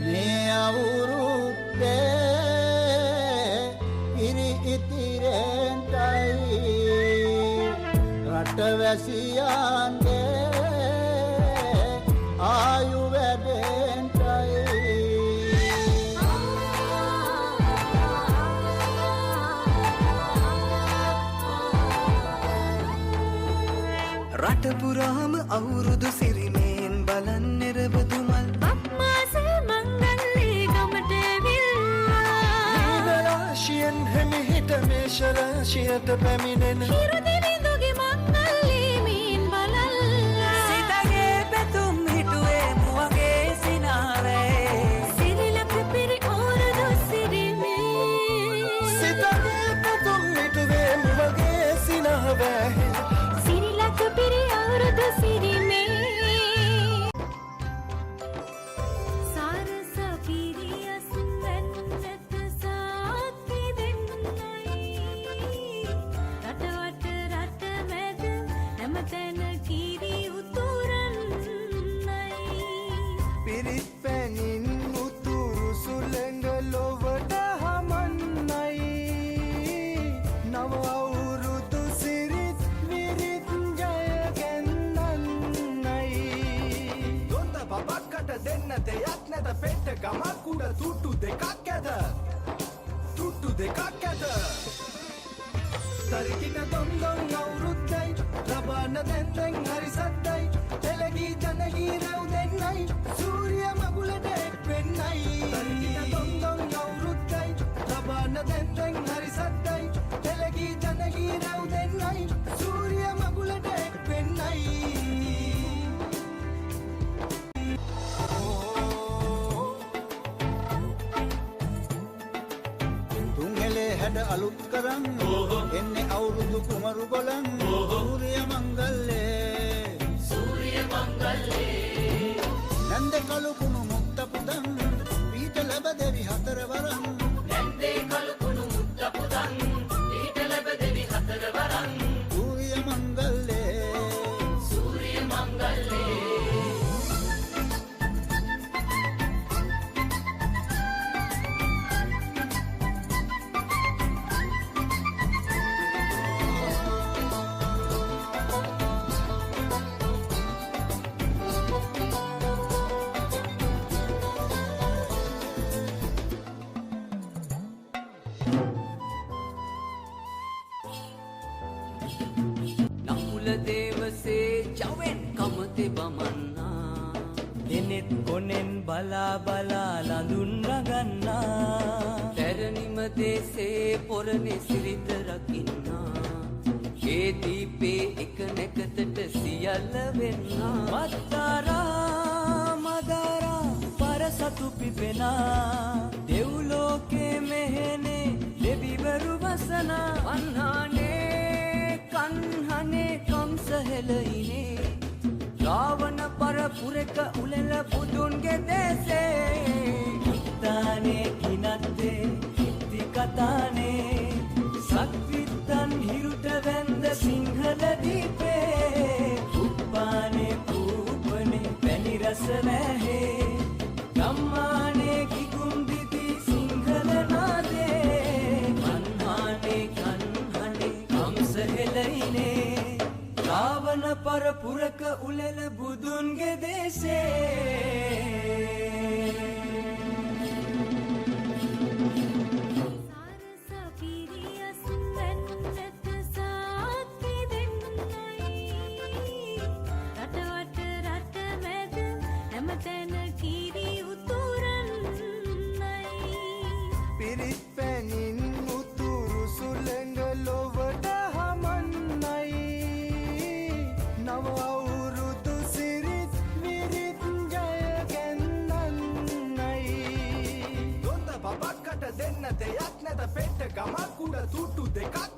මේ අවුරුද්දේ ඉරි ඉතිරෙන්ටයි රටවැසියන්ගේ ආයු වැඩෙන්ටයි රට පුරාම අවුරුදු සිරිමෙන් බලන් නිරවදුමල් අප්මාසේ මංගල්ලේ ගමට ඇවිල්ලා රාශියෙන් හැමිහිට මේෂ රාශියට පැමිණෙන හිරුදිරිඳුගේ මංගල්ලේ මේන් බලල්ලා සිතගේ පැතුම් හිටුවේ මුවගේ සිනාරේ සිරිලක පිරි අවුරුදු සිරිමේ සිතගේ පැතුම් හිටුවේ මුවගේ සිනාවැ සිරිලක පිරි අවුරුදු සිරිමේ සාරස පිරියස් වෙන්නට සාක්කි දෙන්නයි රටවට රට මැද හැමතැන කිරි උතුරන්නයි පිරිත් පැනින් උතුරු සුළඟ ලොවට හමන්නයි නව අවුරුදු සිරිත් විරිත් ජයගැන්නන්නයි දොන්ද බබක්කට දෙන්න දෙයක් නැත පෙට්ට ගමක් උඩ තුට්ටු දෙකක් ඇත තුට්ටු දෙකක් ඇත තරිකිට දොන්දොන් අවුරුද්දයි ලබාන දැන්දැන් හරි සද්දයි එලගී ජනගී රැව් දෙන්නයි සූරිය මගුලට එක් වෙන්නයි තරිකිට දොන්දොන් අවුරුද්දයි ලබාන දැන්දැන් හරි සද්දයි එලගී ජනගී රැව් දෙන්නයි සූරිය මගුලට එක් වෙන්නයි තුන්හෙලේ හැඩ අලුත් කරන් එන්නේ අවුරුදු කුමරු ගොලන් සූරිය මංගල්ලේ නන්ද කළු කුණු මුක්ත පුදන් පීඨ ලැබ දෙවි හතර වරන් සූරිය මංගල්ලේ නමුල දේවසේ ජවෙන් කමතෙ බමන්නා දෙනෙත් කොනෙන් බලා බලා ලඳුන් රගන්නා පැරණිම දේසේ පොරණෙ සිරිත රකින්නා ඒ දීපේ එක නැකතට සියල්ල වෙන්නා වත්තරා මදරා පරසතු පිපෙනා දෙව්ලෝකේ මෙහෙනේ දෙවිවරු වසනා වන්හානේ කන්හනේ කම්සහෙලයිනේ රාවණ පරපුරක උලෙල බුදුන්ගේ දේසේ කිත්තානේ කිනත්තේ කිත්ති කතානේ සක්විත්තන් හිරුට වැන්ද සිංහල දීපේ උප්පානේ පූපනේ පැණි රස වැහේ ගම්මානේ කිකුම් දිදි සිංහල නාදේ කන්හානේ කන්හනේ කම්සහෙලයිනේ රාවණ පරපුරක උලෙල බුදුන්ගේ දේසේ සාරස පිරියස් වෙන්නට සාක්කි දෙන්නයි රටවට රට මැද හැමතැන කිරි උතුරන්නයි පිරිත් පැනින් උතුරු සුළඟ ලොවට හමන්නයි නව අවුරුදු සිරිත් විරිත් ජයගැන්නන්නයි දොන්ද බබක්කට දෙන්න දෙයක් නැත පෙට්ට ගමක් උඩ තුට්ටු දෙකක්